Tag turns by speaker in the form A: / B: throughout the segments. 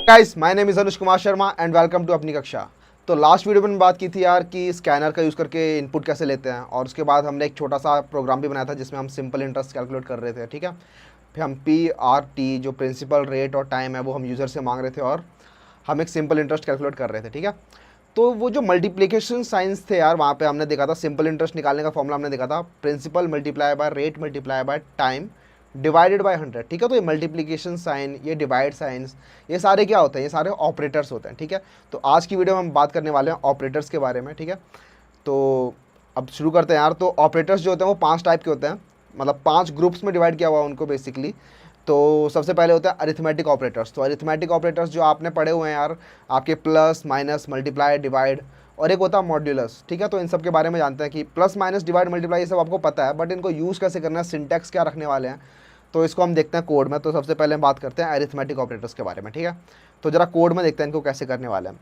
A: Guys, my name is Anuj Kumar Sharma and welcome to अपनी कक्षा। तो लास्ट वीडियो में बात की थी यार कि स्कैनर का यूज़ करके इनपुट कैसे लेते हैं, और उसके बाद हमने एक छोटा सा प्रोग्राम भी बनाया था जिसमें हम सिंपल इंटरेस्ट कैलकुलेट कर रहे थे। ठीक है, फिर हम PRT जो प्रिंसिपल रेट और टाइम है वो हम यूज़र से मांग रहे थे, और हम एक सिंपल इंटरेस्ट कैलकुलेट कर रहे थे। ठीक है, तो वो जो मल्टीप्लिकेशन साइंस थे यार, वहाँ पे हमने देखा था सिंपल इंटरेस्ट निकालने का फॉर्मूला हमने देखा था principal multiply by rate multiply by time divided by 100। ठीक है, तो ये मल्टीप्लिकेशन साइन, ये डिवाइड साइंस, ये सारे क्या होते हैं? ये सारे ऑपरेटर्स होते हैं। ठीक है, तो आज की वीडियो में हम बात करने वाले हैं ऑपरेटर्स के बारे में। ठीक है, तो अब शुरू करते हैं यार। तो ऑपरेटर्स जो होते हैं वो 5 टाइप के होते हैं, मतलब 5 ग्रुप्स में डिवाइड किया हुआ है उनको बेसिकली। तो सबसे पहले होता है अरिथमेटिक ऑपरेटर्स। तो अरिथमेटिक ऑपरेटर्स जो आपने पढ़े हुए हैं यार, आपके प्लस माइनस मल्टीप्लाई डिवाइड, और एक होता है मॉड्यूलस। ठीक है, तो इन सब के बारे में जानते हैं कि प्लस माइनस डिवाइड मल्टीप्लाई ये सब आपको पता है, बट इनको यूज़ कैसे करना है, सिंटैक्स क्या रखने वाले हैं, तो इसको हम देखते हैं कोड में। तो सबसे पहले हम बात करते हैं अरिथमेटिक ऑपरेटर्स के बारे में। ठीक है, तो ज़रा कोड में देखते हैं इनको कैसे करने वाले हैं।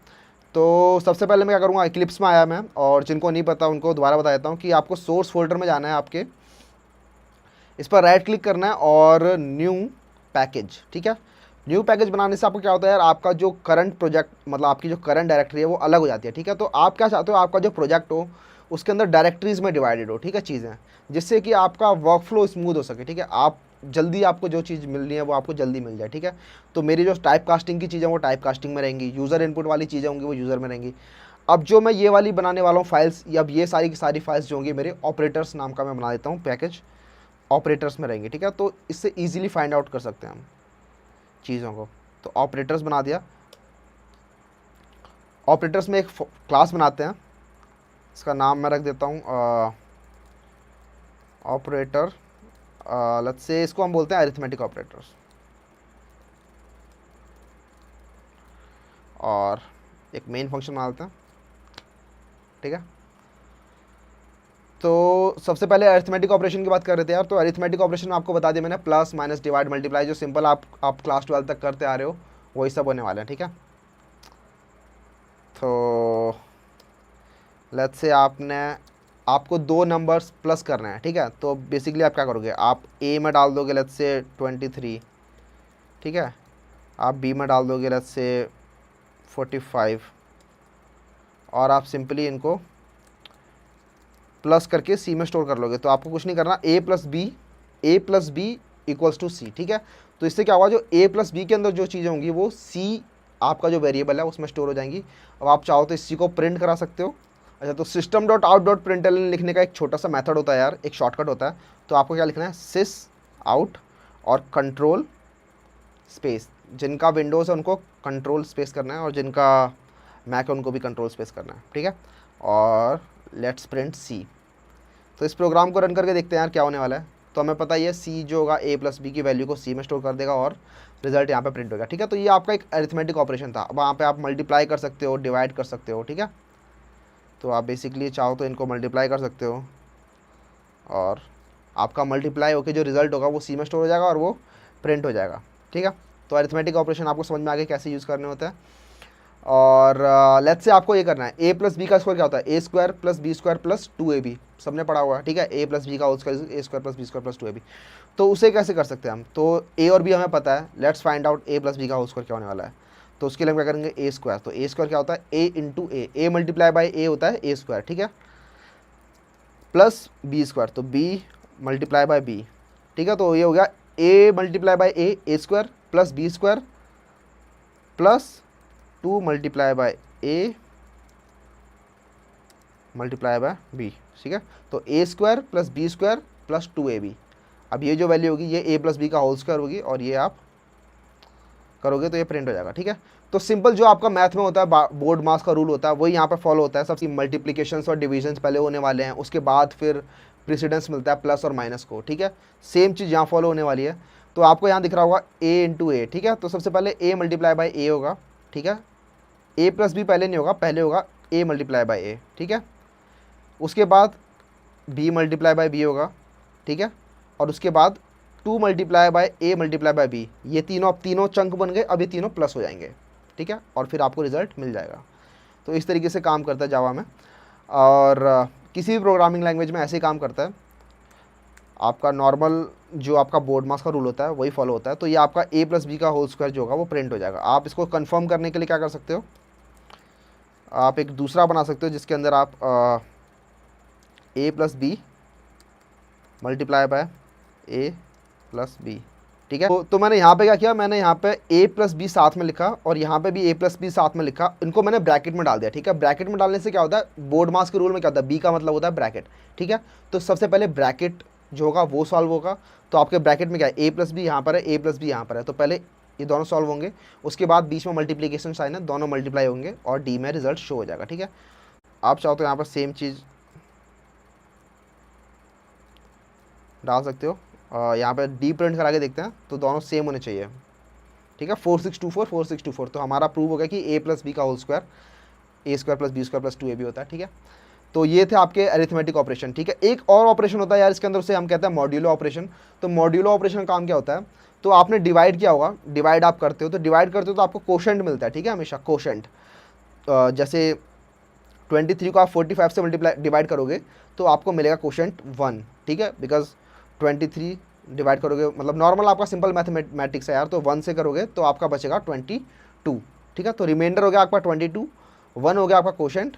A: तो सबसे पहले मैं क्या करूँगा, इक्लिप्स में आया मैं, और जिनको नहीं पता उनको दोबारा बता देता हूँ कि आपको सोर्स फोल्डर में जाना है, आपके इस पर राइट क्लिक करना है और न्यू पैकेज। ठीक है, न्यू पैकेज बनाने से आपको क्या होता है यार, आपका जो करंट प्रोजेक्ट, मतलब आपकी जो करंट डायरेक्टरी है वो अलग हो जाती है। ठीक है, तो आप क्या चाहते हो, आपका जो प्रोजेक्ट हो उसके अंदर डायरेक्टरीज में डिवाइडेड हो। ठीक है, चीज़ें, जिससे कि आपका वर्क फ्लो स्मूथ हो सके। ठीक है, आप जल्दी, आपको जो चीज़ मिलनी है वो आपको जल्दी मिल जाए। ठीक है, तो मेरी जो टाइप कास्टिंग की चीज़ें वो टाइप कास्टिंग में रहेंगी, यूज़र इनपुट वाली चीज़ें होंगी वो यूज़र में रहेंगी। अब जो मैं ये वाली बनाने वाला हूँ फाइल्स, अब ये सारी की सारी फाइल्स जो होंगी मेरे ऑपरेटर्स नाम का मैं बना देता हूँ पैकेज, ऑपरेटर्स में रहेंगे। ठीक है, तो इससे ईजिली फाइंड आउट कर सकते हैं हम चीज़ों को। तो ऑपरेटर्स बना दिया। ऑपरेटर्स में एक क्लास बनाते हैं, इसका नाम मैं रख देता हूँ ऑपरेटर। लेट्स से इसको हम बोलते हैं अरिथमेटिक ऑपरेटर्स, और एक मेन फंक्शन बना देते हैं। ठीक है, तो सबसे पहले अरिथमेटिक ऑपरेशन की बात कर रहे थे यार। तो अरिथमेटिक ऑपरेशन में आपको बता दिया मैंने, प्लस माइनस डिवाइड मल्टीप्लाई, जो सिंपल आप क्लास 12 तक करते आ रहे हो वही सब होने वाले हैं। ठीक है, तो लेट्स से आपको 2 नंबर्स प्लस करना है। ठीक है, तो बेसिकली आप क्या करोगे, आप ए में डाल दोगे लेट्स से 23। ठीक है, आप बी में डाल दोगे लेट्स से 45, और आप सिंपली इनको प्लस करके सी में स्टोर कर लोगे। तो आपको कुछ नहीं करना, ए प्लस बी इक्वल्स टू सी। ठीक है, तो इससे क्या होगा, जो ए प्लस बी के अंदर जो चीज़ें होंगी वो सी आपका जो वेरिएबल है उसमें स्टोर हो जाएंगी। अब आप चाहो तो इसी को प्रिंट करा सकते हो। अच्छा, तो system dot out dot println लिखने का एक छोटा सा मेथड होता है यार, एक शॉर्टकट होता है। तो आपको क्या लिखना है, सिस आउट और कंट्रोल स्पेस। जिनका विंडोज़ है उनको कंट्रोल स्पेस करना है, और जिनका मैक है उनको भी कंट्रोल स्पेस करना है। ठीक है, और लेट्स प्रिंट सी। तो इस प्रोग्राम को रन करके देखते हैं यार क्या होने वाला है। तो हमें पता ही है सी जो होगा ए प्लस बी की वैल्यू को सी में स्टोर कर देगा, और रिजल्ट यहाँ पे प्रिंट होगा। ठीक है, तो ये आपका एक अरिथमेटिक ऑपरेशन था। वहाँ पे आप मल्टीप्लाई कर सकते हो, डिवाइड कर सकते हो। ठीक है, तो आप बेसिकली चाहो तो इनको मल्टीप्लाई कर सकते हो, और आपका मल्टीप्लाई होकर जो रिजल्ट होगा वो सी में स्टोर हो जाएगा और वो प्रिंट हो जाएगा। ठीक है, तो अरिथमेटिक ऑपरेशन आपको समझ में आ गया कैसे यूज़ करने होते हैं। और लेट्स से आपको ये करना है, ए प्लस बी का स्क्वायर क्या होता है, A square plus B square plus 2ab, सबने पढ़ा हुआ है। ठीक है, ए प्लस बी का whole square, A square plus B square plus 2ab। तो उसे कैसे कर सकते हैं हम, तो ए और बी हमें पता है, let's find out A plus B का होल स्क्वायर क्या होने वाला है। तो उसके लिए हम क्या करेंगे, ए स्क्वायर। तो ए स्क्वायर क्या होता है, A into A multiply by A होता है ए स्क्वायर। ठीक है, प्लस बी स्क्वायर, तो बी मल्टीप्लाई बाय बी। ठीक है, तो ये हो गया A multiply by A square plus B square plus 2 multiply by A multiply by B. ठीक है, तो A square plus B square plus 2ab। अब ये जो वैल्यू होगी ये ए प्लस बी का होल स्क्वायर होगी, और ये आप करोगे तो ये प्रिंट हो जाएगा। ठीक है, तो सिंपल जो आपका मैथ में होता है, बोर्ड मास का रूल होता है, वही यहाँ पे फॉलो होता है। सबसे मल्टीप्लिकेशंस और डिविजन्स पहले होने वाले हैं, उसके बाद फिर प्रेसिडेंस मिलता है प्लस और माइनस को। ठीक है, सेम चीज़ यहाँ फॉलो होने वाली है। तो आपको यहाँ दिख रहा होगा ए इंटू ए। ठीक है, तो सबसे पहले ए मल्टीप्लाई बाई ए होगा। ठीक है, ए प्लस बी पहले नहीं होगा, पहले होगा ए मल्टीप्लाई बाई ए। ठीक है, उसके बाद बी मल्टीप्लाई बाई बी होगा। ठीक है, और उसके बाद 2 multiply by A multiply by B. ये तीनों, अब तीनों चंक बन गए, अब ये तीनों प्लस हो जाएंगे। ठीक है, और फिर आपको रिजल्ट मिल जाएगा। तो इस तरीके से काम करता है जावा में, और किसी भी प्रोग्रामिंग लैंग्वेज में ऐसे ही काम करता है। आपका नॉर्मल जो आपका बोर्ड मास का रूल होता है वही फॉलो होता है। तो ये आपका a प्लस बी का होल स्क्वायर जो होगा वो प्रिंट हो जाएगा। आप इसको कंफर्म करने के लिए क्या कर सकते हो, आप एक दूसरा बना सकते हो जिसके अंदर आप a plus B multiply by a plus B, ठीक है। तो मैंने यहाँ पे क्या किया, मैंने यहाँ पे a प्लस बी साथ में लिखा और यहाँ पे भी a प्लस बी साथ में लिखा, इनको मैंने ब्रैकेट में डाल दिया, ठीक है। ब्रैकेट में डालने से क्या होता है, बोर्ड मास के रूल में क्या होता है, b का मतलब होता है ब्रैकेट, ठीक है। तो सबसे पहले ब्रैकेट जो होगा वो सॉल्व होगा। तो आपके ब्रैकेट में क्या है, a प्लस बी यहाँ पर है, a प्लस बी यहाँ पर है, तो पहले ये दोनों सॉल्व होंगे, उसके बाद बीच में मल्टीप्लीकेशन साइन है, दोनों मल्टीप्लाई होंगे और डी में रिजल्ट शो हो जाएगा, ठीक है। आप चाहो तो यहाँ पर सेम चीज़ डाल सकते हो, यहाँ पे डी प्रिंट करा के देखते हैं तो दोनों सेम होने चाहिए, ठीक है। 4624 4624, तो हमारा प्रूव हो गया कि a प्लस बी का whole square a square plus B square plus 2ab होता है, ठीक है। तो ये थे आपके अरिथमेटिक ऑपरेशन, ठीक है। एक और ऑपरेशन होता है यार इसके अंदर, उसे हम कहते हैं मॉड्यूलो ऑपरेशन। तो मॉड्यूलो ऑपरेशन का काम क्या होता है, तो आपने डिवाइड किया होगा, डिवाइड आप करते हो, तो डिवाइड करते हो तो आपको कोशेंट मिलता है, ठीक है, हमेशा कोशेंट। जैसे 23 को आप 45 से मल्टीप्लाई डिवाइड करोगे तो आपको मिलेगा कोशेंट 1, ठीक है। बिकॉज 23 डिवाइड करोगे मतलब नॉर्मल आपका सिंपल मैथमेटिक्स है यार, तो 1 से करोगे तो आपका बचेगा 22, ठीक है। तो रिमाइंडर हो गया आपका 22, 1 हो गया आपका कोशेंट।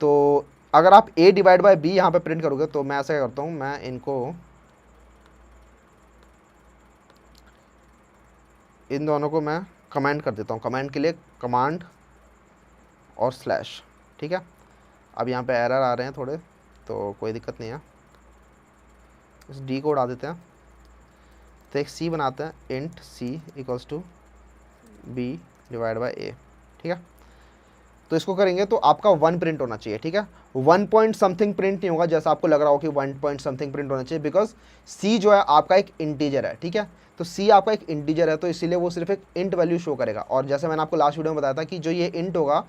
A: तो अगर आप a डिवाइड बाय b यहाँ पे प्रिंट करोगे तो मैं ऐसा करता हूँ, मैं इनको इन दोनों को मैं कमेंट कर देता हूँ, कमेंट के लिए कमांड और स्लैश, ठीक है। अब यहाँ पे एरर आ रहे हैं थोड़े, तो कोई दिक्कत नहीं है, इस डी को उड़ा देते हैं। तो एक c बनाते हैं, int c equals to b divide by a, ठीक है। तो इसको करेंगे तो आपका 1 प्रिंट होना चाहिए, ठीक है। 1 पॉइंट समथिंग प्रिंट नहीं होगा जैसा आपको लग रहा हो कि 1 पॉइंट समथिंग प्रिंट होना चाहिए, बिकॉज c जो है आपका एक इंटीजर है, ठीक है। तो c आपका एक इंटीजर है, तो इसीलिए वो सिर्फ एक इंट वैल्यू शो करेगा। और जैसे मैंने आपको लास्ट वीडियो में बताया था कि जो ये इंट होगा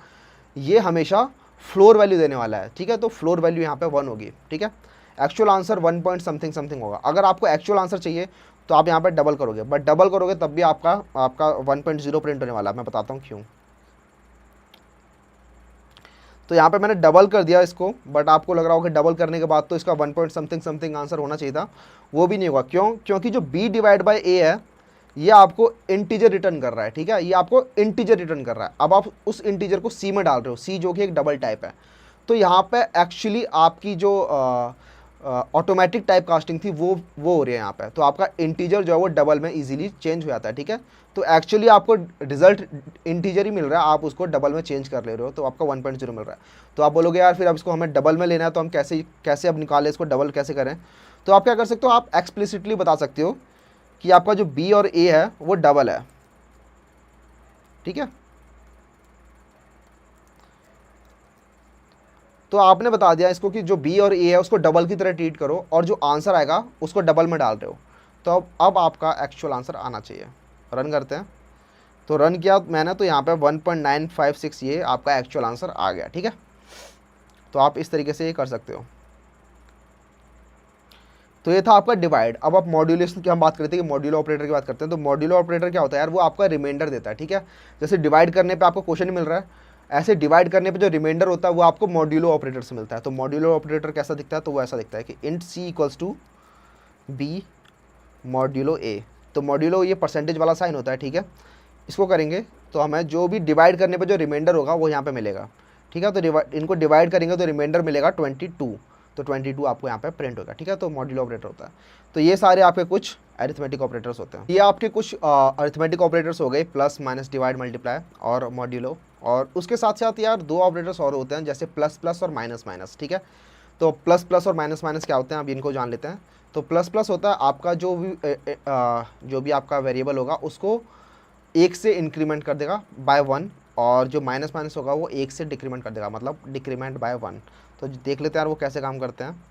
A: ये हमेशा फ्लोर वैल्यू देने वाला है, ठीक है। तो फ्लोर वैल्यू यहाँ पे 1 होगी, ठीक है। Actual answer 1 point something something होगा। अगर आपको एक्चुअल आंसर चाहिए तो आप यहाँ पे डबल करोगे, बट डबल करोगे तब भी आपका 1.0 प्रिंट होने वाला है। मैं बताता हूँ क्यों। तो यहाँ पे मैंने डबल कर दिया इसको, बट आपको लग रहा होगा कि डबल करने के बाद तो इसका 1 पॉइंट समथिंग समथिंग आंसर होना चाहिए था, वो भी नहीं होगा। क्यों? क्योंकि जो b डिवाइड बाय a है ये आपको इंटीजर रिटर्न कर रहा है, ठीक है। ये आपको इंटीजर रिटर्न कर रहा है। अब आप उस इंटीजर को c में डाल रहे हो, c जो कि एक डबल टाइप है। तो यहाँ पे एक्चुअली आपकी जो ऑटोमेटिक टाइप कास्टिंग थी वो हो रही है यहाँ पे। तो आपका इंटीजर जो है वो डबल में इजीली चेंज हो जाता है, ठीक है। तो एक्चुअली आपको रिजल्ट इंटीजर ही मिल रहा है, आप उसको डबल में चेंज कर ले रहे हो, तो आपका 1.0 मिल रहा है। तो आप बोलोगे यार फिर अब इसको हमें डबल में लेना है तो हम कैसे अब निकालें इसको, डबल कैसे करें। तो आप क्या कर सकते हो, आप एक्सप्लिसिटली बता सकते हो कि आपका जो b और a है वो डबल है, ठीक है। तो आपने बता दिया इसको कि जो b और a है उसको डबल की तरह ट्रीट करो और जो आंसर आएगा उसको डबल में डाल रहे हो। तो अब आपका एक्चुअल आंसर आना चाहिए। रन करते हैं। तो रन किया मैंने, तो यहाँ पे 1.956 ये आपका एक्चुअल आंसर आ गया, ठीक है। तो आप इस तरीके से ये कर सकते हो। तो ये था आपका डिवाइड। अब आप मॉड्यूलेशन की हम बात करते हैं कि मॉड्यूलो ऑपरेटर की बात करते हैं। तो मॉड्यूलो ऑपरेटर क्या होता है यार, वो आपका रिमाइंडर देता है, ठीक है। जैसे डिवाइड करने पे आपको क्वेश्चन मिल रहा है, ऐसे डिवाइड करने पे जो रिमाइंडर होता है वो आपको मॉड्यूलो ऑपरेटर से मिलता है। तो मॉड्यूलो ऑपरेटर कैसा दिखता है, तो वो ऐसा दिखता है कि int c equals to b modulo a। तो मॉड्यूलो ये परसेंटेज वाला साइन होता है, ठीक है। इसको करेंगे तो हमें जो भी डिवाइड करने पे जो रिमाइंडर होगा वो यहाँ पे मिलेगा, ठीक है। तो इनको डिवाइड करेंगे तो रिमाइंडर मिलेगा 22, तो 22 आपको यहाँ पे प्रिंट होगा, ठीक है। तो मॉड्यूलो ऑपरेटर होता है। तो ये सारे आपके कुछ अरिथमेटिक ऑपरेटर्स होते हैं। ये आपके कुछ अरिथमेटिक ऑपरेटर्स हो गए, प्लस माइनस डिवाइड मल्टीप्लाई और मॉड्यूलो। और उसके साथ साथ यार 2 ऑपरेटर्स और होते हैं, जैसे प्लस प्लस और माइनस माइनस, ठीक है। तो प्लस प्लस और माइनस माइनस क्या होते हैं, अब इनको जान लेते हैं। तो प्लस प्लस होता है आपका जो भी आपका वेरिएबल होगा उसको 1 से इंक्रीमेंट कर देगा बाय 1, और जो माइनस माइनस होगा वो 1 से डिक्रीमेंट कर देगा, मतलब डिक्रीमेंट बाय 1। तो देख लेते हैं यार वो कैसे काम करते हैं।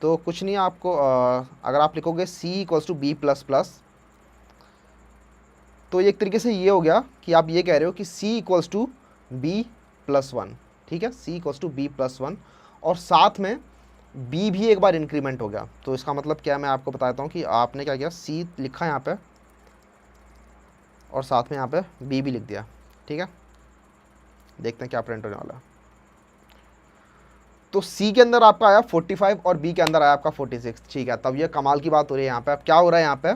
A: तो कुछ नहीं, आपको अगर आप लिखोगे c equals to B plus plus, तो एक तरीके से ये हो गया कि आप ये कह रहे हो कि c equals to B plus 1, ठीक है। c equals to B plus 1 और साथ में b भी एक बार इंक्रीमेंट हो गया। तो इसका मतलब क्या है मैं आपको बताता हूँ कि आपने क्या किया, c लिखा यहाँ पे और साथ में यहाँ पे b भी लिख दिया, ठीक है। देखते हैं क्या प्रिंट होने वाला है। तो सी के अंदर आपका आया 45 और बी के अंदर आया आपका 46, ठीक है। तब ये कमाल की बात हो रही है यहाँ पे। अब क्या हो रहा है यहाँ पे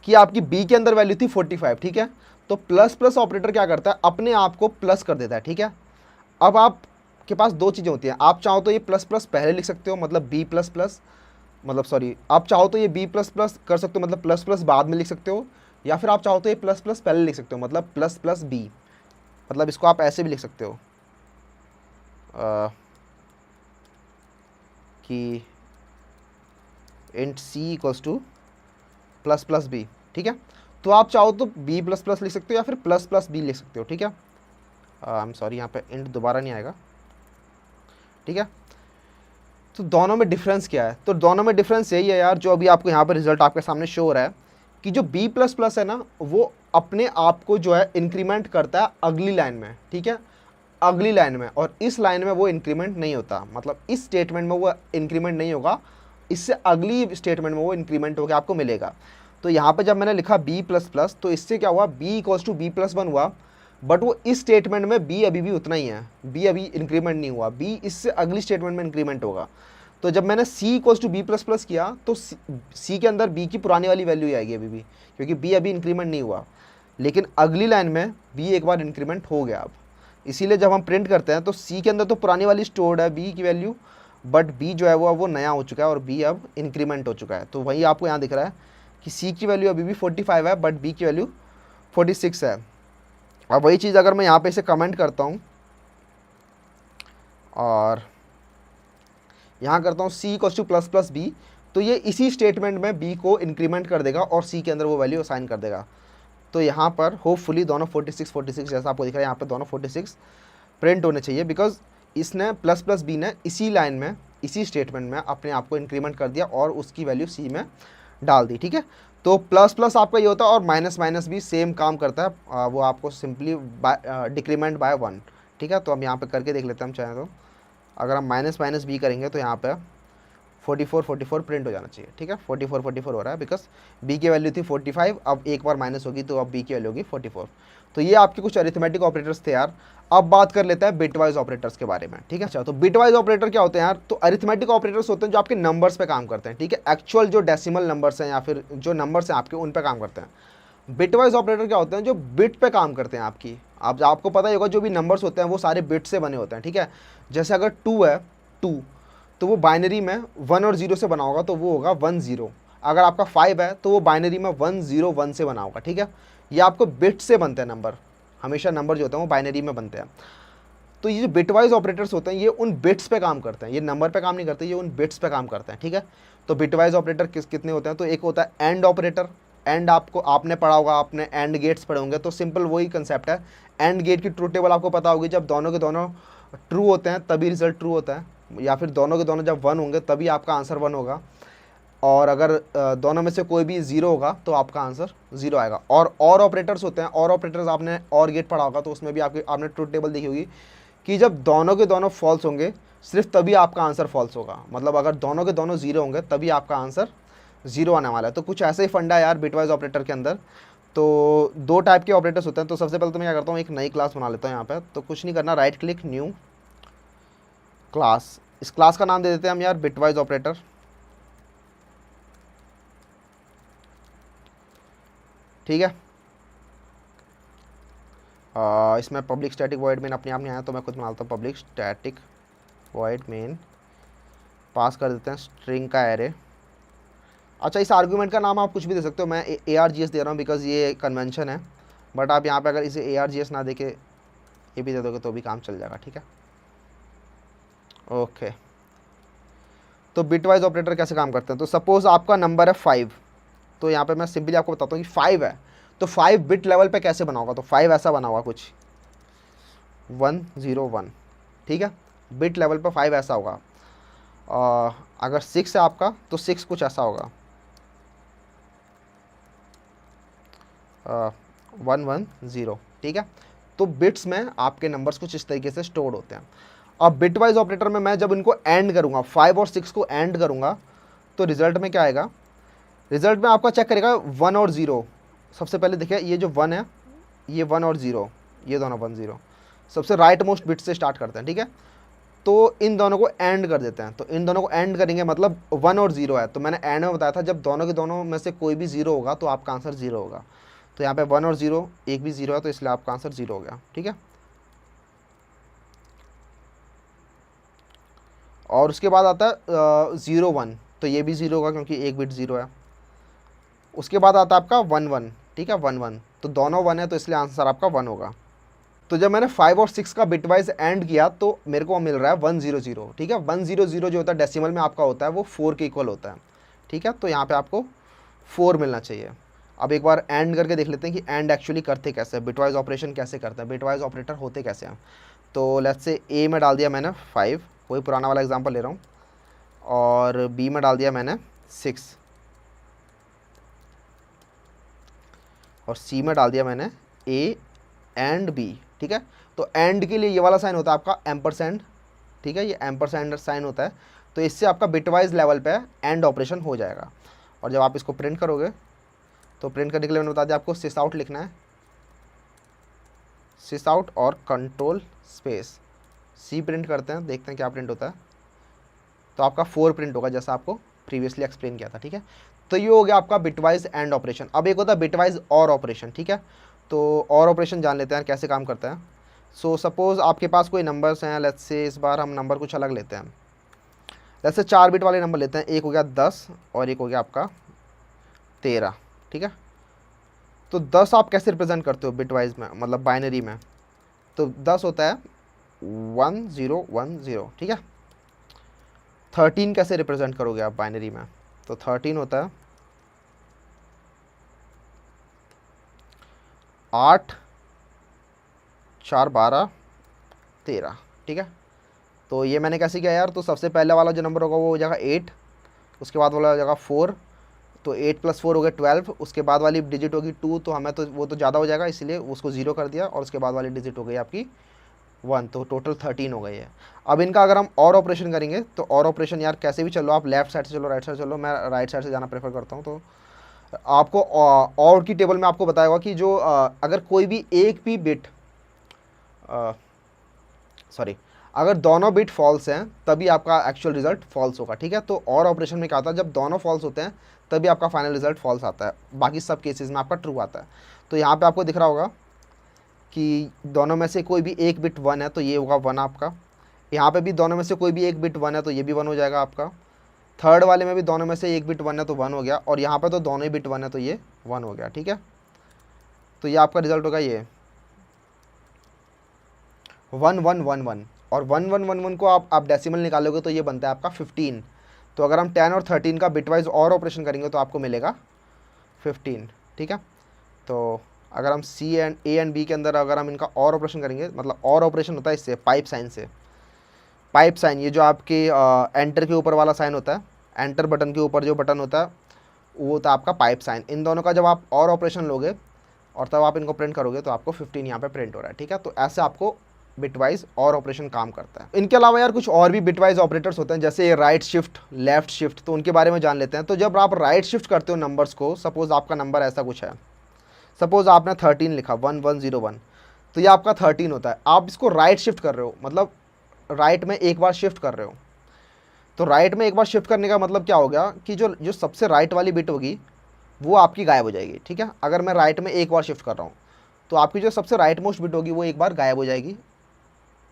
A: कि आपकी बी के अंदर वैल्यू थी 45, ठीक है। तो प्लस प्लस ऑपरेटर क्या करता है, अपने आप को प्लस कर देता है, ठीक है। अब आपके पास दो चीज़ें होती हैं, आप चाहो तो ये प्लस प्लस पहले लिख सकते हो, मतलब बी प्लस प्लस, मतलब सॉरी, आप चाहो तो ये बी प्लस प्लस कर सकते हो, मतलब प्लस प्लस बाद में लिख सकते हो, या फिर आप चाहो तो ये प्लस प्लस पहले लिख सकते हो, मतलब प्लस प्लस बी। मतलब इसको आप ऐसे भी लिख सकते हो कि int C equals to plus plus B, ठीक है। तो आप चाहो तो बी प्लस प्लस लिख सकते हो या फिर प्लस प्लस बी लिख सकते हो, ठीक है। आई एम सॉरी, यहाँ पे इंट दोबारा नहीं आएगा, ठीक है। तो दोनों में डिफरेंस क्या है, तो दोनों में डिफरेंस यही है यार, जो अभी आपको यहाँ पे रिजल्ट आपके सामने शो हो रहा है कि जो बी प्लस प्लस है ना, वो अपने आप को जो है इंक्रीमेंट करता है अगली लाइन में, ठीक है, अगली लाइन में। और इस लाइन में वो इंक्रीमेंट नहीं होता, मतलब इस स्टेटमेंट में वो इंक्रीमेंट नहीं होगा, इससे अगली स्टेटमेंट में वो इंक्रीमेंट होकर आपको मिलेगा। तो यहाँ पे जब मैंने लिखा बी प्लस प्लस, तो इससे क्या हुआ, B equals to B plus 1 हुआ, बट वो इस स्टेटमेंट में बी अभी भी उतना ही है, बी अभी इंक्रीमेंट नहीं हुआ, बी इससे अगली स्टेटमेंट में इंक्रीमेंट होगा। तो जब मैंने C equals to B plus plus किया, तो सी के अंदर बी की पुरानी वाली वैल्यू ही आएगी अभी भी, क्योंकि बी अभी इंक्रीमेंट नहीं हुआ, लेकिन अगली लाइन में बी एक बार इंक्रीमेंट हो गया अब। इसीलिए जब हम प्रिंट करते हैं तो सी के अंदर तो पुरानी वाली स्टोर्ड है बी की वैल्यू, बट बी जो है वो नया हो चुका है और बी अब इंक्रीमेंट हो चुका है। तो वही आपको यहाँ दिख रहा है कि सी की वैल्यू अभी भी 45 है, बट बी की वैल्यू 46 है। अब वही चीज़ अगर मैं यहाँ पे इसे कमेंट करता हूँ और यहाँ करता हूँ C equals to plus plus B, तो ये इसी स्टेटमेंट में बी को इंक्रीमेंट कर देगा और सी के अंदर वो वैल्यू असाइन कर देगा। तो यहाँ पर होपफुली दोनों 46 जैसा आपको दिख रहा है, यहाँ पे दोनों 46 प्रिंट होने चाहिए, बिकॉज इसने प्लस प्लस बी ने इसी लाइन में, इसी स्टेटमेंट में अपने आप को इंक्रीमेंट कर दिया और उसकी वैल्यू सी में डाल दी, ठीक है। तो प्लस प्लस आपका ये होता है और माइनस माइनस भी सेम काम करता है, वो आपको सिंपली डिक्रीमेंट बाय 1, ठीक है। तो हम यहाँ पे करके देख लेते हैं, हम चाहें तो अगर हम माइनस माइनस बी करेंगे तो यहाँ पे 44 प्रिंट हो जाना चाहिए, ठीक है। 44 हो रहा है बिकॉज बी की वैल्यू थी 45, अब एक बार माइनस होगी तो अब बी की वैल्यू होगी 44। तो ये आपके कुछ अरिथमेटिक ऑपरेटर्स थे यार। अब बात कर लेते हैं बिटवाइज ऑपरेटर्स के बारे में, ठीक है। अच्छा, तो बिटवाइज ऑपरेटर क्या होते हैं यार, तो अरिथमेटिक ऑपरेटर्स होते हैं जो आपके नंबर्स पे काम करते हैं, ठीक है। एक्चुअल जो डेसिमल नंबर्स हैं या फिर जो नंबर्स हैं आपके, उन पे काम करते हैं। बिटवाइज ऑपरेटर क्या होते हैं, जो बिट पे काम करते हैं आपकी। आपको पता ही होगा जो भी नंबर्स होते हैं वो सारे बिट से बने होते हैं, ठीक है। जैसे अगर 2 है, 2 तो वो बाइनरी में 1 और 0 से बना होगा, तो वो होगा 1 0। अगर आपका 5 है तो वो बाइनरी में 1 0 1 से बना होगा, ठीक है। ये आपको बिट से बनते हैं नंबर, हमेशा नंबर जो होते हैं वो बाइनरी में बनते हैं। तो ये जो बिटवाइज ऑपरेटर्स होते हैं ये उन बिट्स पे काम करते हैं, ये नंबर पे काम नहीं करते, ये उन बिट्स पे काम करते हैं, ठीक है। तो बिटवाइज ऑपरेटर कितने होते हैं, तो एक होता है एंड ऑपरेटर। एंड आपने पढ़ा होगा, आपने एंड गेट्स पढ़े होंगे, तो सिंपल वही कंसेप्ट है। एंड गेट की ट्रूथ टेबल आपको पता होगी, जब दोनों के दोनों ट्रू होते हैं तभी रिजल्ट ट्रू होता है, या फिर दोनों के दोनों जब 1 होंगे तभी आपका आंसर 1 होगा, और अगर दोनों में से कोई भी 0 होगा तो आपका आंसर 0 आएगा। और ऑपरेटर्स होते हैं, और ऑपरेटर्स आपने और गेट पढ़ा होगा, तो उसमें भी आपने ट्रूथ टेबल देखी होगी कि जब दोनों के दोनों फॉल्स होंगे सिर्फ तभी आपका आंसर फॉल्स होगा, मतलब अगर दोनों के दोनों 0 होंगे तभी आपका आंसर 0 आने वाला है। तो कुछ ऐसे ही फंडा है यार बिटवाइज ऑपरेटर के अंदर। तो 2 टाइप के ऑपरेटर्स होते हैं। तो सबसे पहले तो मैं क्या करता हूँ, एक नई क्लास बना लेता हूँ यहाँ पे। तो कुछ नहीं करना, राइट क्लिक, न्यू क्लास। इस क्लास का नाम दे देते हैं हम यार बिटवाइज ऑपरेटर, ठीक है। इसमें पब्लिक स्टैटिक वॉइड मेन अपने आप नहीं आया, तो मैं खुद बना लेता हूँ पब्लिक स्टैटिक वॉइड मेन, पास कर देते हैं स्ट्रिंग का एरे। अच्छा, इस आर्गूमेंट का नाम आप कुछ भी दे सकते हो, मैं ARGS दे रहा हूँ बिकॉज ये कन्वेंशन है, बट आप यहाँ पे अगर इसे ARGS ना दे के ये भी दे दोगे तो भी काम चल जाएगा, ठीक है। ओके, तो बिटवाइज ऑपरेटर कैसे काम करते हैं, तो सपोज आपका नंबर है 5, तो यहाँ पे मैं सिंपली आपको बताता हूँ कि 5 है, तो 5 बिट लेवल पे कैसे बना होगा, तो 5 ऐसा बना होगा कुछ 1 0 1, ठीक है। बिट लेवल पे 5 ऐसा होगा। अगर 6 है आपका तो 6 कुछ ऐसा होगा, 1 1 0, ठीक है। तो बिट्स में आपके नंबर्स कुछ इस तरीके से स्टोर होते हैं। अब बिटवाइज ऑपरेटर में मैं जब इनको एंड करूँगा, 5 और 6 को एंड करूँगा, तो रिजल्ट में क्या आएगा, रिजल्ट में आपका चेक करेगा 1 और 0। सबसे पहले देखिए ये जो 1 है, ये 1 और 0, ये दोनों 1 0, सबसे राइट मोस्ट बिट से स्टार्ट करते हैं, ठीक है। तो इन दोनों को एंड कर देते हैं। तो इन दोनों को एंड करेंगे मतलब 1 और 0 है, तो मैंने एंड में बताया था जब दोनों के दोनों में से कोई भी 0 होगा तो आपका आंसर 0 होगा। तो यहाँ पे 1 और 0, एक भी 0 है तो इसलिए आपका आंसर 0 हो गया। ठीक है, और उसके बाद आता है 0 1, तो ये भी 0 होगा क्योंकि एक बिट 0 है। उसके बाद आता है आपका 1 1, ठीक है 1 1, तो दोनों 1 है तो इसलिए आंसर आपका 1 होगा। तो जब मैंने 5 और 6 का बिटवाइज एंड किया तो मेरे को मिल रहा है 1 0 0। ठीक है, 1 0 0 जो होता है डेसिमल में आपका होता है वो 4 के इक्वल होता है। ठीक है, तो यहाँ पे आपको 4 मिलना चाहिए। अब एक बार एंड करके देख लेते हैं कि एंड एक्चुअली करते कैसे, बिटवाइज ऑपरेशन कैसे करते हैं, बिटवाइज ऑपरेटर होते कैसे हैं। तो लेट्स से ए में डाल दिया मैंने 5, वही पुराना वाला एग्जांपल ले रहा हूँ, और बी में डाल दिया मैंने 6, और सी में डाल दिया मैंने ए एंड बी। ठीक है, तो एंड के लिए ये वाला साइन होता है आपका एम्परसेंड। ठीक है, ये एम्परसेंड साइन होता है, तो इससे आपका बिटवाइज लेवल पे एंड ऑपरेशन हो जाएगा। और जब आप इसको प्रिंट करोगे तो प्रिंट करने के लिए मैंने बता दिया आपको सिस आउट लिखना है, सिस आउट और कंट्रोल स्पेस सी प्रिंट करते हैं, देखते हैं क्या प्रिंट होता है। तो आपका 4 प्रिंट होगा जैसा आपको प्रीवियसली एक्सप्लेन किया था। ठीक है, तो ये हो गया आपका बिटवाइज एंड ऑपरेशन। अब एक होता है बिटवाइज और ऑपरेशन। ठीक है, तो और ऑपरेशन जान लेते हैं कैसे काम करता है। सो सपोज़ आपके पास कोई नंबर्स हैं, लेट्स से इस बार हम नंबर कुछ अलग लेते हैं, लेट्स से 4 बिट वाले नंबर लेते हैं। एक हो गया 10 और एक हो गया आपका 13। ठीक है, तो 10 आप कैसे रिप्रेजेंट करते हो बिटवाइज में, मतलब बाइनरी में? तो 10 होता है 1 0 1 0। ठीक है, 13 कैसे रिप्रेजेंट करोगे आप बाइनरी में? तो 13 होता है 8 4 12 13। ठीक है, तो ये मैंने कैसे किया यार? तो सबसे पहले वाला जो नंबर होगा वो हो जाएगा 8, उसके बाद वाला हो जाएगा 4, तो 8 + 4 हो गया 12, उसके बाद वाली डिजिट होगी 2, तो हमें तो वो तो ज़्यादा हो जाएगा इसलिए उसको 0 कर दिया, और उसके बाद वाली डिजिट हो गई आपकी 1, तो टोटल 13 हो गई है। अब इनका अगर हम और ऑपरेशन करेंगे तो और ऑपरेशन यार कैसे भी चलो, आप लेफ्ट साइड से चलो राइट साइड से चलो, मैं राइट साइड से जाना प्रेफर करता हूँ। तो आपको और की टेबल में आपको बताएगा कि जो अगर कोई भी एक भी बिट सॉरी अगर दोनों बिट फॉल्स हैं तभी आपका एक्चुअल रिजल्ट फॉल्स होगा। ठीक है, तो और ऑपरेशन में क्या होता है, जब दोनों फॉल्स होते हैं तभी आपका फाइनल रिजल्ट फॉल्स आता है, बाकी सब केसेस में आपका ट्रू आता है। तो यहाँ पे आपको दिख रहा होगा कि दोनों में से कोई भी एक बिट 1 है तो ये होगा 1 आपका, यहाँ पे भी दोनों में से कोई भी एक बिट 1 है तो ये भी 1 हो जाएगा आपका, थर्ड वाले में भी दोनों में से एक बिट 1 है तो 1 हो गया, और यहाँ पे तो दोनों ही बिट 1 है तो ये 1 हो गया। ठीक है, तो ये आपका रिजल्ट होगा ये 1 1 1 1, और 1 1 1 1 को आप डेसिमल निकालोगे तो ये बनता है आपका 15। तो अगर हम 10 और 13 का बिटवाइज और ऑपरेशन करेंगे तो आपको मिलेगा 15। ठीक है, तो अगर हम सी एंड ए एंड बी के अंदर अगर हम इनका और ऑपरेशन करेंगे, मतलब और ऑपरेशन होता है इससे पाइप साइन से, पाइप साइन ये जो आपके एंटर के ऊपर वाला साइन होता है, एंटर बटन के ऊपर जो बटन होता है वो होता है आपका पाइप साइन। इन दोनों का जब आप और ऑपरेशन लोगे और तब आप इनको प्रिंट करोगे तो आपको 15 यहाँ पे प्रिंट हो रहा है। ठीक है, तो ऐसे आपको बिटवाइज और ऑपरेशन काम करता है। इनके अलावा यार कुछ और भी बिटवाइज ऑपरेटर्स होते हैं, जैसे राइट शिफ्ट, लेफ्ट शिफ्ट, तो उनके बारे में जान लेते हैं। तो जब आप राइट शिफ्ट करते हो नंबर्स को, सपोज आपका नंबर ऐसा कुछ है, सपोज आपने 13 लिखा 1 1 0 1, तो ये आपका 13 होता है। आप इसको राइट शिफ्ट कर रहे हो, मतलब राइट में एक बार शिफ्ट कर रहे हो। तो राइट में एक बार शिफ्ट करने का मतलब क्या हो गया कि जो जो सबसे राइट वाली बिट होगी वो आपकी गायब हो जाएगी। ठीक है, अगर मैं राइट में एक बार शिफ्ट कर रहा हूँ तो आपकी जो सबसे राइट मोस्ट बिट होगी वो एक बार गायब हो जाएगी,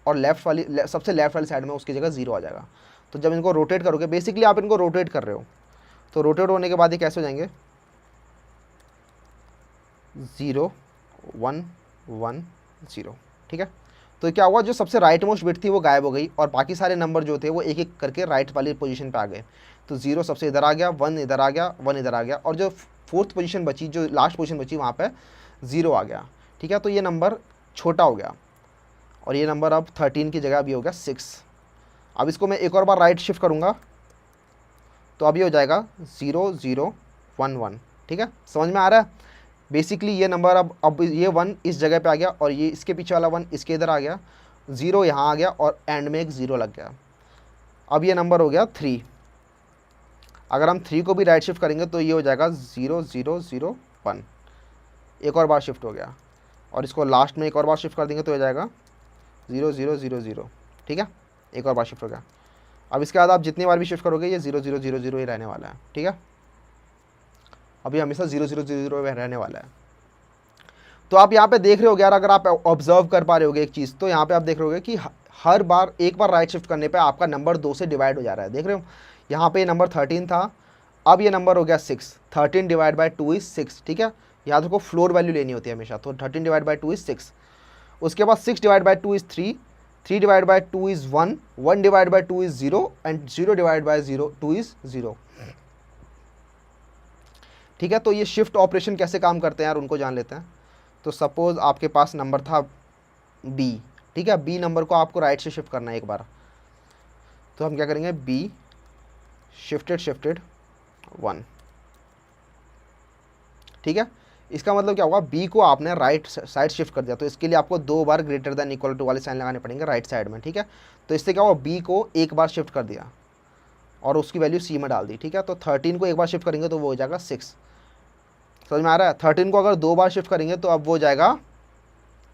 A: और लेफ्ट वाली सबसे लेफ्ट वाली साइड में उसकी जगह 0 आ जाएगा। तो जब इनको रोटेट करोगे, बेसिकली आप इनको रोटेट कर रहे हो, तो रोटेट होने के बाद ये कैसे हो जाएंगे 0 1 1 0। ठीक है, तो क्या हुआ, जो सबसे राइट मोस्ट बिट थी वो गायब हो गई, और बाकी सारे नंबर जो थे वो एक एक करके राइट वाली पोजीशन पे आ गए। तो 0 सबसे इधर आ गया, 1 इधर आ गया, 1 इधर आ गया, और जो फोर्थ पोजीशन बची, जो लास्ट पोजीशन बची वहाँ पे 0 आ गया। ठीक है, तो ये नंबर छोटा हो गया, और ये नंबर अब 13 की जगह अभी हो गया 6। अब इसको मैं एक और बार राइट शिफ्ट करूँगा तो अभी हो जाएगा 0 0 1 1। ठीक है, समझ में आ रहा है? बेसिकली ये नंबर अब ये 1 इस जगह पे आ गया, और ये इसके पीछे वाला 1 इसके इधर आ गया, 0 यहाँ आ गया, और एंड में एक 0 लग गया। अब ये नंबर हो गया 3। अगर हम 3 को भी राइट शिफ्ट करेंगे तो ये हो जाएगा 0 0 0 1, एक और बार शिफ्ट हो गया, और इसको लास्ट में एक और बार शिफ्ट कर देंगे तो हो जाएगा 0 0 0 0। ठीक है, एक और बार शिफ्ट हो गया। अब इसके बाद आप जितनी बार भी शिफ्ट करोगे ये 0 0 0 0 ही रहने वाला है, ठीक है। अभी हमेशा 0 0 0 0 रहने वाला है। तो आप यहाँ पे देख रहे हो यार, अगर आप ऑब्जर्व कर पा रहे होगे एक चीज़, तो यहाँ पे आप देख रहे होगे कि हर बार एक बार राइट शिफ्ट करने पे आपका नंबर 2 से डिवाइड हो जा रहा है। देख रहे हो, यहाँ पे नंबर 13 था, अब ये नंबर हो गया 6। 13 डिवाइड बाई 2 इज 6, ठीक है। याद रखो फ्लोर वैल्यू लेनी होती है हमेशा, तो 13 डिवाइड बाई 2 इज 6। उसके बाद 6 divide by 2 is 3, 3 divide by 2 is 1, 1 divide by 2 is 0 and 0 divide by 2 is 0, ठीक है। तो ये शिफ्ट ऑपरेशन कैसे काम करते हैं यार, उनको जान लेते हैं। तो सपोज आपके पास नंबर था b, ठीक है। b नंबर को आपको राइट से शिफ्ट करना है एक बार, तो हम क्या करेंगे, b शिफ्टेड 1, ठीक है। इसका मतलब क्या होगा, b को आपने राइट साइड शिफ्ट कर दिया, तो इसके लिए आपको 2 बार ग्रेटर देन इक्वल टू वाले साइन लगाने पड़ेंगे राइट साइड में, ठीक है। तो इससे क्या होगा, b को एक बार शिफ्ट कर दिया और उसकी वैल्यू c में डाल दी, ठीक है। तो 13 को एक बार शिफ्ट करेंगे तो वो हो जाएगा 6, समझ में आ रहा है। 13 को अगर 2 बार शिफ्ट करेंगे तो अब वो जाएगा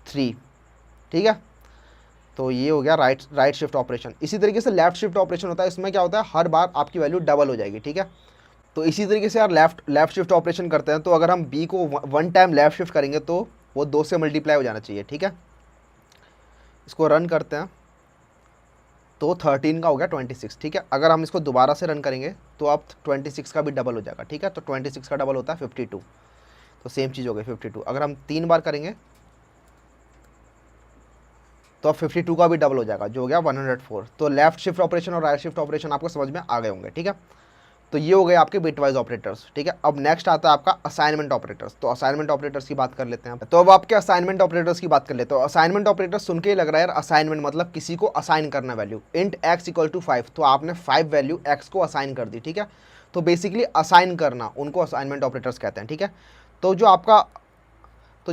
A: 3, ठीक है। तो ये हो गया राइट शिफ्ट ऑपरेशन। इसी तरीके से लेफ्ट शिफ्ट ऑपरेशन होता है, इसमें क्या होता है, हर बार आपकी वैल्यू डबल हो जाएगी, ठीक है। तो इसी तरीके से यार लेफ्ट शिफ्ट ऑपरेशन करते हैं, तो अगर हम b को 1 टाइम लेफ्ट शिफ्ट करेंगे तो वो 2 से मल्टीप्लाई हो जाना चाहिए, ठीक है। इसको रन करते हैं तो 13 का हो गया 26, ठीक है। अगर हम इसको दोबारा से रन करेंगे तो अब 26 का भी डबल हो जाएगा, ठीक है। तो 26 का डबल होता है 52, तो सेम चीज़ हो गई 52। अगर हम 3 बार करेंगे तो अब 52 का भी डबल हो जाएगा, जो हो गया 104। तो लेफ्ट शिफ्ट ऑपरेशन और राइट शिफ्ट ऑपरेशन आपको समझ में आ गए होंगे, ठीक है। तो ये हो गए आपके बिटवाइज ऑपरेटर्स, ठीक है। अब नेक्स्ट आता है आपका असाइनमेंट ऑपरेटर्स। तो असाइनमेंट ऑपरेटर्स की बात कर लेते हैं। तो अब आपके असाइनमेंट ऑपरेटर्स की बात कर लेते हैं। तो असाइनमेंट ऑपरेटर्स सुन के ही लग रहा है यार, असाइनमेंट मतलब किसी को असाइन करना value. Int x equal to 5, तो आपने 5 वैल्यू x को असाइन कर दी, ठीक है। तो बेसिकली असाइन करना, उनको असाइनमेंट ऑपरेटर्स कहते हैं, ठीक है। तो जो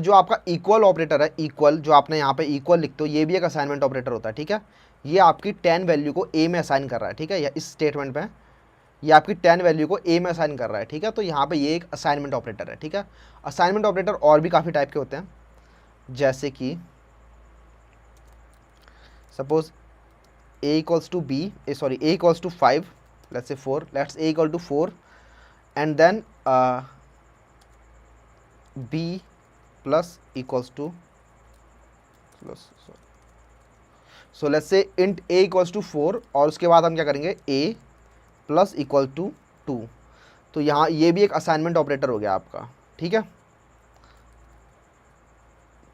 A: आपका इक्वल ऑपरेटर है, इक्वल जो आपने यहाँ पे इक्वल लिखते हो, ये भी एक असाइनमेंट ऑपरेटर होता है, ठीक है। ये आपकी 10 वैल्यू को a में असाइन कर रहा है, ठीक है। इस स्टेटमेंट में ये आपकी 10 वैल्यू को a में असाइन कर रहा है, ठीक है। तो यहाँ पे ये एक असाइनमेंट ऑपरेटर है, ठीक है। असाइनमेंट ऑपरेटर और भी काफ़ी टाइप के होते हैं, जैसे कि suppose a equals to b, a equals to 5, let's say 4, let's a equal to 4 and then b plus equals to so let's say int a equals to 4 और उसके बाद हम क्या करेंगे, a प्लस इक्वल टू 2। तो यहाँ ये भी एक असाइनमेंट ऑपरेटर हो गया आपका, ठीक है।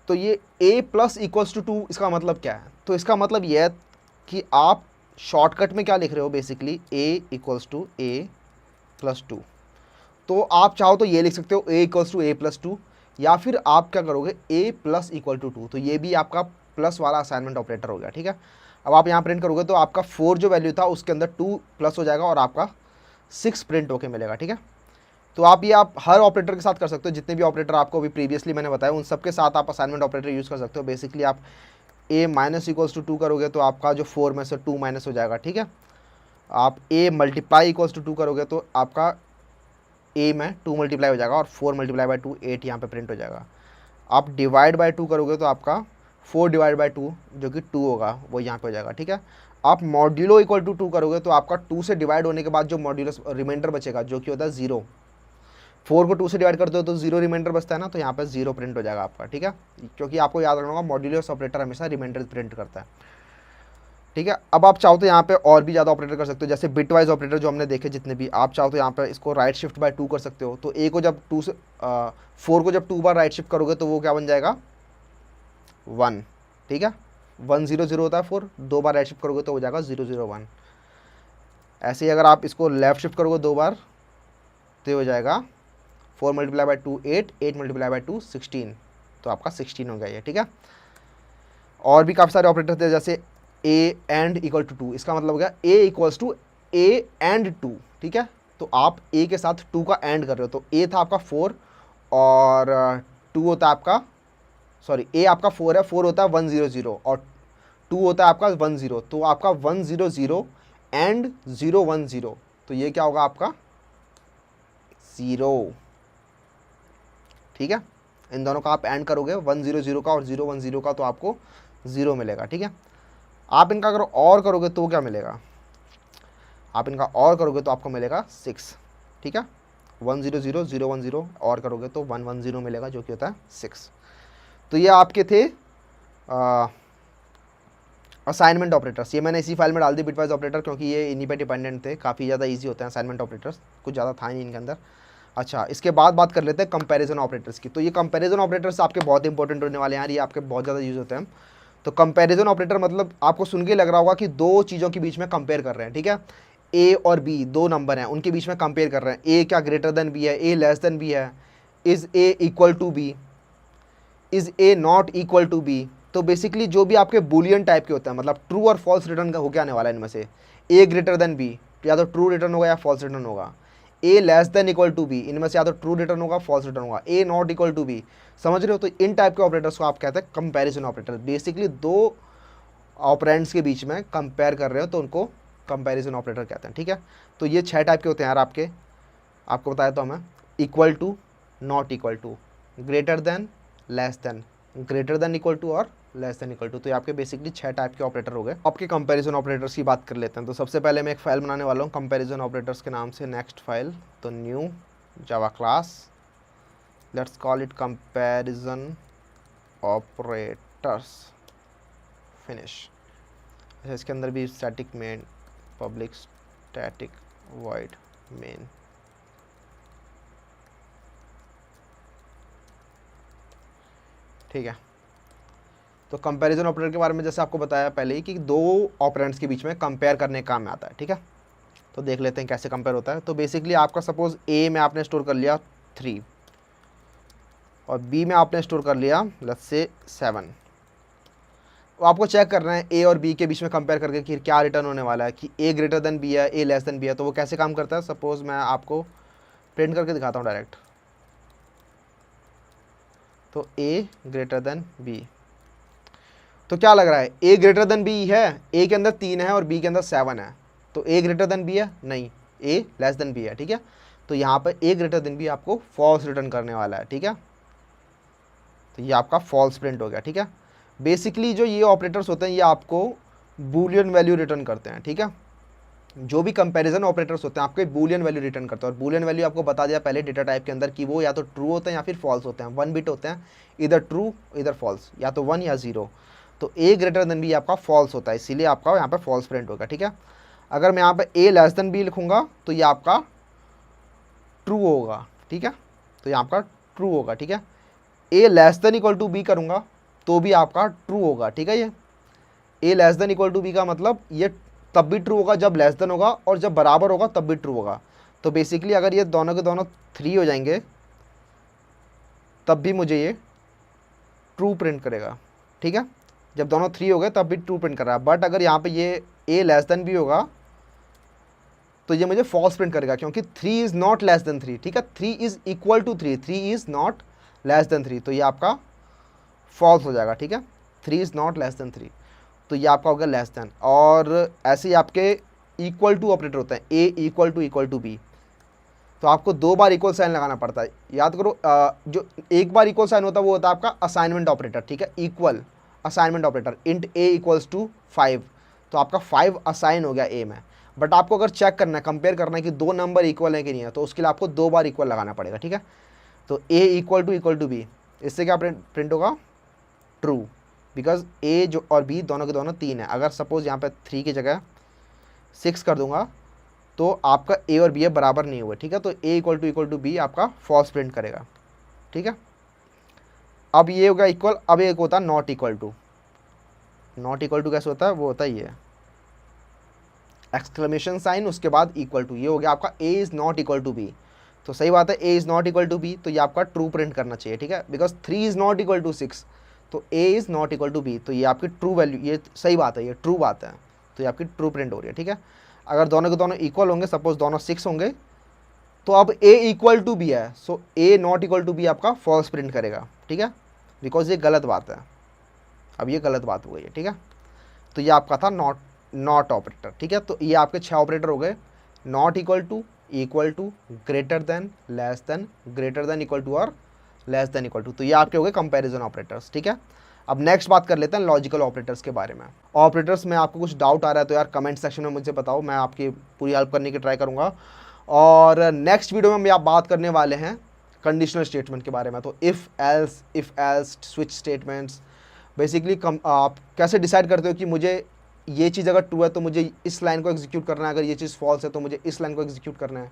A: तो ये a प्लस इक्वल्स टू 2, इसका मतलब क्या है, तो इसका मतलब ये है कि आप शॉर्टकट में क्या लिख रहे हो, basically a equals to a plus 2। तो आप चाहो तो ये लिख सकते हो a equals to a plus 2, या फिर आप क्या करोगे a प्लस इक्वल टू 2। तो ये भी आपका प्लस वाला असाइनमेंट ऑपरेटर हो गया, ठीक है। अब आप यहाँ प्रिंट करोगे तो आपका 4 जो वैल्यू था उसके अंदर 2 प्लस हो जाएगा और आपका 6 प्रिंट होके मिलेगा, ठीक है। तो आप हर ऑपरेटर के साथ कर सकते हो, जितने भी ऑपरेटर आपको अभी प्रीवियसली मैंने बताया उन सब के साथ आप असाइनमेंट ऑपरेटर यूज़ कर सकते हो। बेसिकली आप a माइनस इक्वल्स टू 2 करोगे तो आपका जो 4 में से 2 माइनस हो जाएगा, ठीक है। आप a मल्टीप्लाई इक्वल्स टू 2 करोगे तो आपका a में 2 मल्टीप्लाई हो जाएगा और 4 मल्टीप्लाई बाई 2 8 यहाँ पे प्रिंट हो जाएगा। आप डिवाइड बाई 2 करोगे तो आपका 4 डिवाइड बाई 2 जो कि 2 होगा वो यहाँ पे हो जाएगा, ठीक है। आप मॉड्यूलो इक्वल टू 2 करोगे तो आपका 2 से डिवाइड होने के बाद जो मॉड्यूलस रिमाइंडर बचेगा जो कि होता है 0। 4 को 2 से डिवाइड करते हो तो 0 रिमाइंडर बचता है ना, तो यहाँ पे 0 प्रिंट हो जाएगा आपका, ठीक है। क्योंकि आपको याद रखना होगा मॉड्यूलस ऑपरेटर हमेशा रिमाइंडर प्रिंट करता है, ठीक है। अब आप चाहो तो यहाँ पे और भी ज़्यादा ऑपरेटर कर सकते हो, जैसे बिटवाइज ऑपरेटर जो हमने देखे जितने भी। आप चाहो तो यहाँ पे इसको राइट शिफ्ट बाय 2 कर सकते हो। तो a को जब 4 को जब 2 बार राइट शिफ्ट करोगे तो वो क्या बन जाएगा, 1, ठीक है। 1 0 0 होता है 4, 2 बार राइट शिफ्ट करोगे तो हो जाएगा 0 0 1। ऐसे ही अगर आप इसको लेफ्ट शिफ्ट करोगे 2 बार तो ये हो जाएगा 4 मल्टीप्लाई बाई 2 8, 8 मल्टीप्लाई बाई 2 16, तो आपका 16 हो गया ये, ठीक है। और भी काफ़ी सारे ऑपरेटर थे, जैसे a एंड इक्वल टू 2, इसका मतलब हो गया a equals to a and 2, ठीक है। तो आप a के साथ 2 का एंड कर रहे हो, तो a था आपका 4 और 2 होता है आपका, सॉरी a आपका 4 है, 4 होता है 1 0 0 और 2 होता है आपका 1 0, तो आपका 1 0 0 एंड 0 1 0, तो ये क्या होगा आपका 0, ठीक है। इन दोनों का आप एंड करोगे 1 0 0 का और 0 1 0 का, तो आपको 0 मिलेगा, ठीक है। आप इनका अगर और करोगे तो क्या मिलेगा, आप इनका और करोगे तो आपको मिलेगा 6, ठीक है। 100 010 और करोगे तो 110 मिलेगा, जो कि होता है 6। तो ये आपके थे असाइनमेंट ऑपरेटर्स। ये मैंने इसी फाइल में डाल दी बिटवाइज ऑपरेटर, क्योंकि ये इन्हीं पे डिपेंडेंट थे, काफ़ी ज़्यादा इजी होते हैं असाइनमेंट ऑपरेटर्स, कुछ ज़्यादा था नहीं इनके अंदर। अच्छा, इसके बाद बात कर लेते हैं कंपैरिजन ऑपरेटर्स की। तो ये कंपैरिजन ऑपरेटर्स आपके बहुत इंपॉर्टेंट होने वाले हैं यार, ये आपके बहुत ज़्यादा यूज़ होते हैं। तो कंपैरिजन ऑपरेटर मतलब आपको सुन के लग रहा होगा कि दो चीज़ों के बीच में कंपेयर कर रहे हैं, ठीक है। ए और बी दो नंबर हैं, उनके बीच में कंपेयर कर रहे हैं, ए क्या ग्रेटर देन बी है, ए लेस देन बी है, is A equal to B, is A not equal to B. तो बेसिकली जो भी आपके बुलियन टाइप के होते हैं, मतलब ट्रू और फॉल्स रिटर्न होकर आने वाला है इनमें से, ए ग्रेटर देन बी या तो ट्रू रिटर्न होगा या फॉल्स रिटर्न होगा, A less than equal to B, इनमें से या तो ट्रू रिटर्न होगा फॉल्स रिटर्न होगा, A not equal to B, समझ रहे हो। तो इन टाइप के ऑपरेटर्स को आप कहते हैं कंपैरिजन ऑपरेटर। बेसिकली दो ऑपरेंड्स के बीच में कंपेयर कर रहे हो तो उनको कंपैरिजन ऑपरेटर कहते हैं, ठीक है। तो ये 6 टाइप के होते हैं यार आपको बताया तो हमें, equal to, not equal to, greater than, less than, greater than equal to और लेस देन इक्वल टू। तो ये आपके बेसिकली 6 टाइप के ऑपरेटर हो गए। आपके कंपैरिजन ऑपरेटर्स की बात कर लेते हैं। तो सबसे पहले मैं एक फाइल बनाने वाला हूँ कंपैरिजन ऑपरेटर्स के नाम से, नेक्स्ट फाइल। तो new Java class, let's call it comparison operators, finish. अच्छा, इसके अंदर भी static main, public static void main, ठीक है। तो कंपैरिजन ऑपरेटर के बारे में जैसे आपको बताया पहले ही कि दो ऑपरेंड्स के बीच में कंपेयर करने का काम में आता है, ठीक है। तो देख लेते हैं कैसे कंपेयर होता है। तो बेसिकली आपका सपोज ए में आपने स्टोर कर लिया 3 और बी में आपने स्टोर कर लिया लेट्स से 7। तो आपको चेक करना है ए और बी के बीच में कंपेयर करके कि क्या रिटर्न होने वाला है, कि ए ग्रेटर देन बी है, ए लेस देन बी है। तो वो कैसे काम करता है, सपोज मैं आपको प्रिंट करके दिखाता हूँ डायरेक्ट। तो ए ग्रेटर देन बी, तो क्या लग रहा है, ए ग्रेटर देन बी है, ए के अंदर 3 है और बी के अंदर 7 है, तो ए ग्रेटर देन बी है, नहीं, ए लेस देन बी है, ठीक है। तो यहाँ पर ए ग्रेटर देन बी आपको फॉल्स रिटर्न करने वाला है, ठीक है। तो ये आपका फॉल्स प्रिंट हो गया, ठीक है। बेसिकली जो ये ऑपरेटर्स होते हैं ये आपको बूलियन वैल्यू रिटर्न करते हैं, ठीक है। जो भी कंपैरिजन ऑपरेटर्स होते हैं आपके बूलियन वैल्यू रिटर्न करते हैं। और बूलियन वैल्यू आपको बता दिया पहले डेटा टाइप के अंदर कि वो या तो ट्रू होते हैं या फिर फॉल्स होते हैं, 1 बिट होते हैं, इधर ट्रू इधर फॉल्स, या तो 1 या 0। तो ए ग्रेटर देन बी आपका फॉल्स होता है, इसीलिए आपका यहाँ पे फॉल्स प्रिंट होगा, ठीक है। अगर मैं यहाँ पे ए लेस देन बी लिखूँगा तो ये आपका ट्रू होगा, ठीक है। तो ये आपका ट्रू होगा, ठीक है। A less than equal to B करूँगा तो भी आपका ट्रू होगा, ठीक है। ये A less than equal to B का मतलब ये तब भी ट्रू होगा जब लेस देन होगा, और जब बराबर होगा तब भी ट्रू होगा। तो बेसिकली अगर ये दोनों के दोनों 3 हो जाएंगे तब भी मुझे ये ट्रू प्रिंट करेगा, ठीक है। जब दोनों 3 हो गए तब भी ट्रू प्रिंट कर रहा है। बट अगर यहाँ पे ये ए लेस देन बी होगा तो ये मुझे फॉल्स प्रिंट करेगा, क्योंकि 3 इज़ नॉट लेस देन 3, ठीक है। 3 is equal to 3, 3 is not less than 3, तो ये आपका फॉल्स हो जाएगा, ठीक है। 3 इज़ नॉट लेस देन 3, तो ये आपका हो गया लेस देन। और ऐसे ही आपके इक्वल टू ऑपरेटर होते हैं, ए इक्वल टू बी, तो आपको 2 बार इक्वल साइन लगाना पड़ता है। याद करो जो एक बार इक्वल साइन होता है वो होता है आपका असाइनमेंट ऑपरेटर, ठीक है। Equal assignment operator, int A equals to 5, तो आपका 5 असाइन हो गया ए में। बट आपको अगर चेक करना है, कंपेयर करना है कि 2 नंबर इक्वल है कि नहीं है, तो उसके लिए आपको 2 बार इक्वल लगाना पड़ेगा, ठीक है। तो ए इक्वल टू बी, इससे क्या प्रिंट होगा, ट्रू, बिकॉज ए जो और बी दोनों के दोनों 3 है। अगर सपोज यहाँ पे 3 की जगह 6 कर दूंगा तो आपका ए और बी बराबर नहीं हुए, ठीक है। तो ए इक्वल टू बी आपका फॉल्स प्रिंट करेगा, ठीक है। अब ये हो गया इक्वल। अब एक होता है not equal to. Not equal to कैसे होता है, वो होता है ये एक्सक्लेमेशन साइन उसके बाद इक्वल टू, ये हो गया आपका A is not equal to B. तो सही बात है, A is not equal to B, तो ये आपका ट्रू प्रिंट करना चाहिए, ठीक है। Because 3 is not equal to 6, तो A is not equal to B, तो ये आपकी ट्रू वैल्यू, ये सही बात है, ये ट्रू बात है, तो ये आपकी ट्रू प्रिंट हो रही है, ठीक है। अगर दोनों के दोनों इक्वल होंगे, सपोज दोनों 6 होंगे, तो अब ए इक्वल टू बी है, सो ए नॉट इक्वल टू बी आपका फॉल्स प्रिंट करेगा, ठीक है, बिकॉज ये गलत बात है। अब ये गलत बात हो गई है, ठीक है। तो ये आपका था नॉट ऑपरेटर, ठीक है। तो ये आपके 6 ऑपरेटर हो गए, not equal to, greater than, less than, greater than equal to और लेस देन इक्वल टू। तो ये आपके हो गए कंपैरिजन ऑपरेटर्स, ठीक है। अब नेक्स्ट बात कर लेते हैं लॉजिकल ऑपरेटर्स के बारे में। ऑपरेटर्स में आपको कुछ डाउट आ रहा है तो यार कमेंट सेक्शन में मुझे बताओ, मैं आपकी पूरी हेल्प करने की ट्राई करूँगा। और नेक्स्ट वीडियो में हम आप बात करने वाले हैं कंडीशनल स्टेटमेंट के बारे में। तो if else switch statements, basically आप कैसे डिसाइड करते हो कि मुझे ये चीज़ अगर ट्रू है तो मुझे इस लाइन को एग्जीक्यूट करना है, अगर ये चीज़ फॉल्स है तो मुझे इस लाइन को एग्जीक्यूट करना है।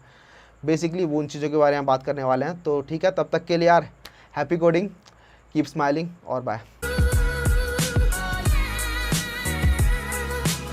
A: बेसिकली वो उन चीज़ों के बारे में बात करने वाले हैं। तो ठीक है, तब तक के लिए यार हैप्पी कोडिंग, कीप स्माइलिंग और बाय।